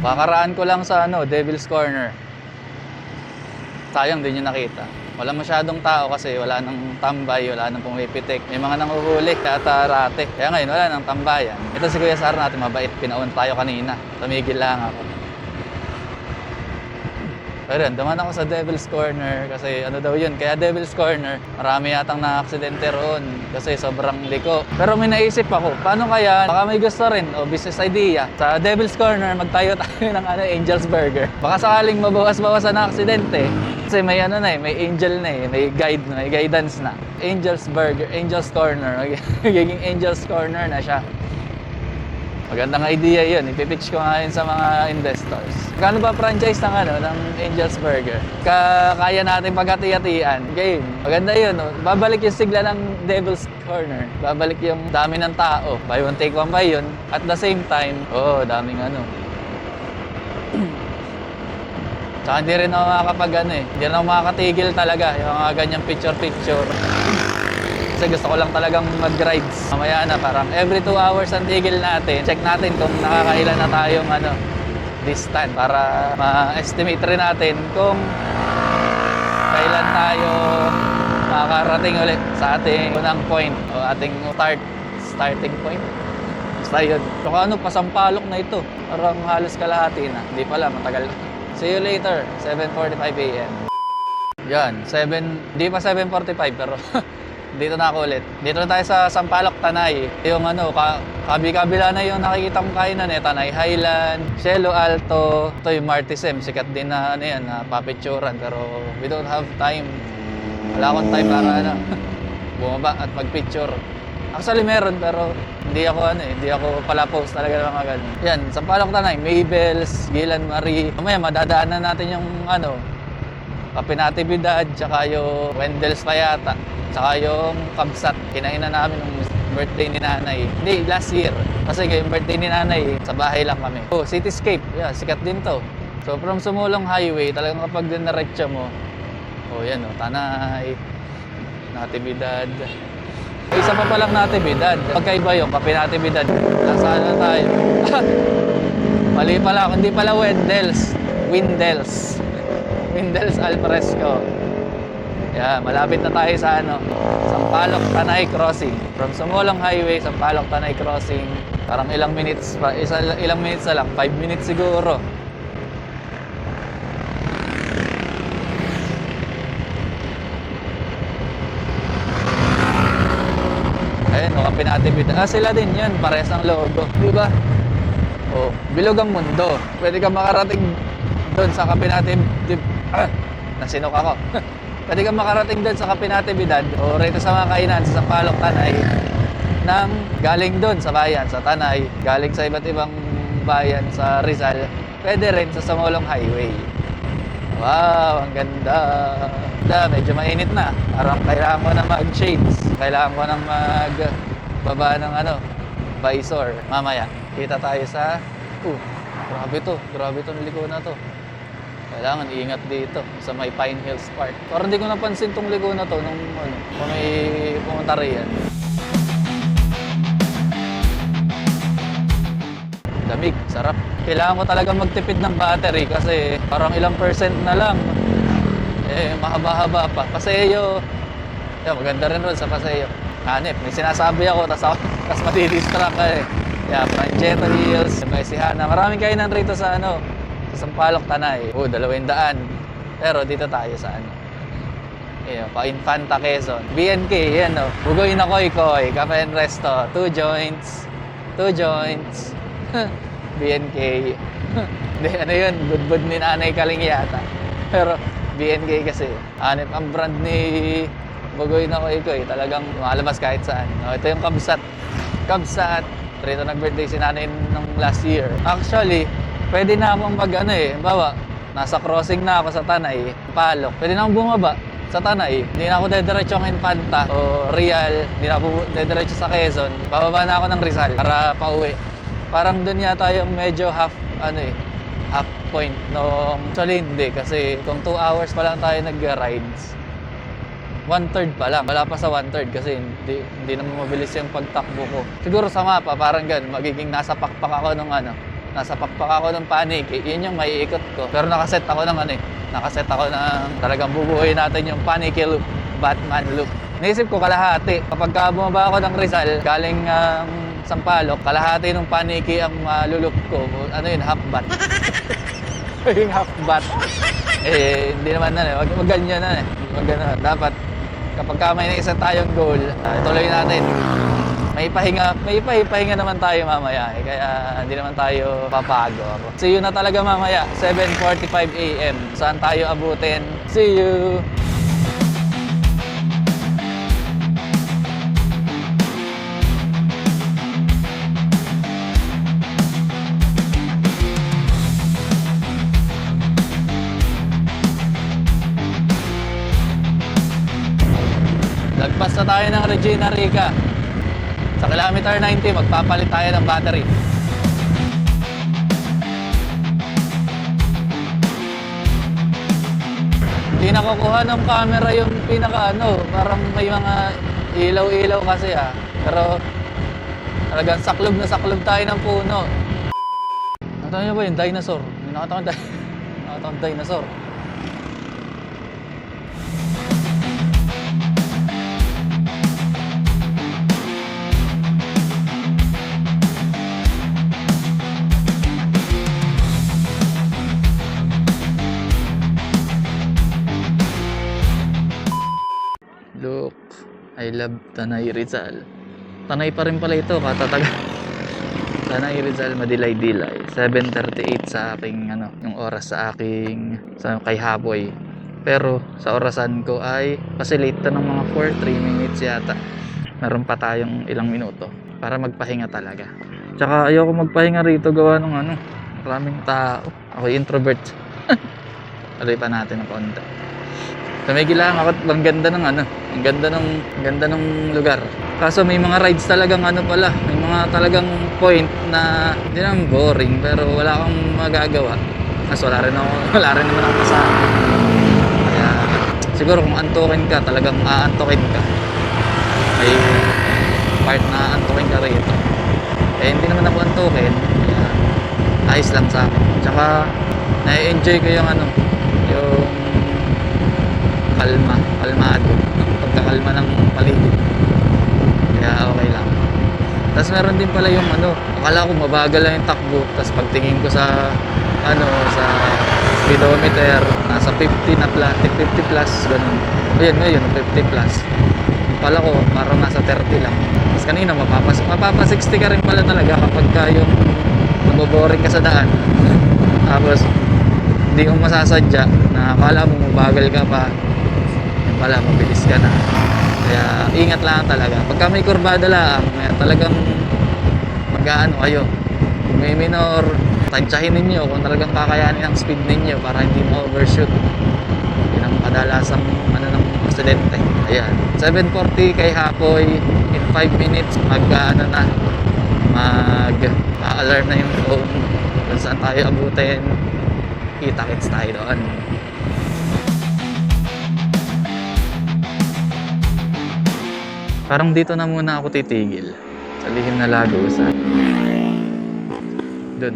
Kakaraan ko lang sa Devil's Corner. Sayang din yung nakita. Wala masyadong tao kasi wala nang tambay, wala nang pumipitik. May mga nanguhuli at rate. Kaya ngayon wala nang tambayan. Ito si Kuya Sar natin mabait. Pinaon tayo kanina. Tumigil lang ako. Pero yun, duman ako sa Devil's Corner kasi daw yun. Kaya Devil's Corner, marami yatang na-aksidente roon kasi sobrang liko. Pero may naisip ako, paano kaya, baka may gusto rin o business idea. Sa Devil's Corner, magtayo tayo ng Angel's Burger. Baka sakaling mabawas-bawasan na aksidente. Kasi may may angel na may guide na, may guidance na. Angel's Burger, Angel's Corner, magiging Angel's Corner na siya. Magandang idea yun. Ipipitch ko nga yun sa mga investors. Kano ba franchise ng Angel's Burger? Kaya natin paghati-hatian. Game. Maganda yun. Babalik yung sigla ng Devil's Corner. Babalik yung dami ng tao. Buy one, take one ba yun? At the same time, daming Tsaka hindi rin ako hindi rin ako makakatigil talaga. Yung mga ganyang picture-picture. Kasi gusto ko lang talagang mag-rides. Mamaya na parang every 2 hours ang tigil natin. Check natin kung nakakailan na tayong distance para ma-estimate rin natin kung kailan tayo makakarating ulit sa ating unang point o ating starting point. Basta yun. So pasampalok na ito. Parang halos kalahati na. Hindi pala, matagal. See you later, 7:45 AM. Yan, hindi pa 7:45 pero dito na ako ulit. Dito na tayo sa Sampaloc, Tanay. Yung kabi-kabila na yung nakikita kong kainan Tanay Highland, Cielo Alto. Ito yung Martisem. Sikat din na papicturan. Pero we don't have time. Wala akong time para bumaba at magpicture. Actually meron pero hindi ako pala post talaga ng mga ganun. Yan, Sampaloc, Tanay, Mabel's, Gilan Marie. Mamaya madadaanan natin yung Kape Natividad, tsaka yung Wendell's pa yata. Tsaka yung Kabsat, kinainan namin ng birthday ni nanay. Hindi, last year. Kasi yung birthday ni nanay, sa bahay lang kami. Cityscape, sikat din to. So from Sumulong Highway, talagang kapag dinaretso mo, yan Tanay, Natividad. Isa pa palang Natividad. Pagkaiba yung Kape Natividad. Nasaan na tayo? Mali pala, hindi pala Wendell's. Wendell's Al Fresco. Malapit na tayo sa Sampaloc Tanay Crossing. From Sumulong Highway, Sampaloc Tanay Crossing. Parang ilang minutes pa, ilang minutes na lang, 5 minutes siguro. Ayun, Kape Natividad. Sila din yan, parehas ng logo. Diba? Bilog ang mundo. Pwede ka makarating doon sa Kape Natividad. Nasinok ako. Pwede kang makarating doon sa Kape Natividad o rito sa mga kainan sa Sampaloc, Tanay nang galing doon sa bayan, sa Tanay, galing sa iba't ibang bayan sa Rizal, pwede rin sa Sumulong Highway. Wow, ang ganda. Medyo mainit na. Parang kailangan ko na mag-shades. Kailangan ko na magbaba ng visor. Mamaya, kita tayo sa grabe to, liko na to. Kailangan iingat dito sa may Pine Hills Park. Parang hindi ko napansin tong liko na to nung kung may pumunta riyan. Lamig, sarap. Kailangan ko talaga magtipid ng battery kasi parang ilang percent na lang. Mahaba-haba pa. Paseo. Maganda rin ron sa Paseo. Hanip, may sinasabi ako, tas madidistract ka Francheta Hills, may Sihana. Maraming kainan rito sa sa Sampaloc, Tanay. 200. Pero dito tayo sa Pa-Infanta, Quezon. BNK, Bugoy na Koy-Koy, Cafe and Resto, 2 joints. BNK. Hindi, yun, budbud ni Nanay Kaling yata. Pero BNK kasi, hanip ang brand ni Bugoy na Koy-Koy. Talagang lumalabas kahit saan. Ito yung Kabsat. Rito nag-birthday si nanay nung last year. Actually, pwede na akong bawa, nasa crossing na ako sa Tanay, Sampaloc. Pwede na akong bumaba sa Tanay. Hindi na ako dediretso ng Infanta o Real. Hindi na ako dediretso sa Quezon. Bababa na ako ng Rizal para pauwi. Parang doon yata yung medyo half point nung actually hindi kasi kung 2 hours pa lang tayo nag-rides, 1/3 pa lang. Wala pa sa 1/3 kasi hindi naman mabilis yung pagtakbo ko. Siguro sa mapa, parang ganun, magiging nasa pakpak ako nung nasa pakpak ako ng paniki, yun yung maiikot ko. Pero nakaset ako ng nakaset ako ng talagang bubuhay natin yung paniki loop, Batman loop. Naisip ko kalahati. Kapag bumaba ako ng Rizal, galing Sampaloc, kalahati ng paniki ang lulup ko. Ano yun, half bat. Yung half bat. Hindi naman na wag ganyan na Wag ganun. Dapat kapag may isa tayong goal, ituloy natin. May pahinga naman tayo mamaya kaya hindi naman tayo papago. See you na talaga mamaya, 7:45 AM. Saan tayo abutin? See you! Lagpas na tayo ng Regina Rica. Sa kilometer 90, magpapalit tayo ng battery. Hindi nakukuha ng camera yung parang may mga ilaw-ilaw kasi Pero talagang saklob na saklob tayo ng puno. Nakatawa niyo ba yung dinosaur? Nakatawa dinosaur. Look, I love Tanay Rizal. Tanay pa rin pala ito, katatagal. Tanay Rizal, madilay-dilay. 7:38 sa aking yung oras sa aking kay Haboy. Pero sa orasan ko ay kasi late na ng mga 3 minutes yata. Meron pa tayong ilang minuto para magpahinga talaga. Tsaka ayoko magpahinga rito gawa ng maraming tao. Ako introvert. Tuloy pa natin ng konti. Tumigil lang ako, ang ganda ng lugar. Kaso may mga rides talagang may mga talagang point na hindi naman boring pero wala akong magagawa. Kasi wala rin naman ako kasama. Kaya siguro kung antukin ka, talagang aantukin ka. May part na aantukin ka rito. Hindi naman ako antukin. Kaya ayos lang sa akin. Tsaka na-enjoy ko yung kalmado, pagkakalma ng paligid. Kaya okay lang. Tapos meron din pala yung akala ko mabagal lang yung takbo. Tapos pagtingin ko sa sa speedometer, nasa 50 na plus, 50 plus, ganun. Ayun, 50 plus. Pala ko, parang nasa 30 lang. Tapos kanina, mapapa 60 ka rin pala talaga kapag yung naboboring ka sa daan. Tapos, hindi mo masasadya na akala mo mabagal ka pa. Yung pala, mabilis ka na. Kaya, ingat lang talaga. Pagka may kurbada lang, talagang mag-aano kayo. Kung may minor, tansyahin ninyo kung talagang kakayanin ang speed ninyo para hindi ma-overshoot. Yun ang kadalasang ng aksidente. Ayan, 7:40 kay Hapoy. In 5 minutes, mag-alarm na yung phone kung saan tayo abutin. Kita-kits tayo doon. Parang dito na muna ako titigil sa lihim na Lagusan. Dun.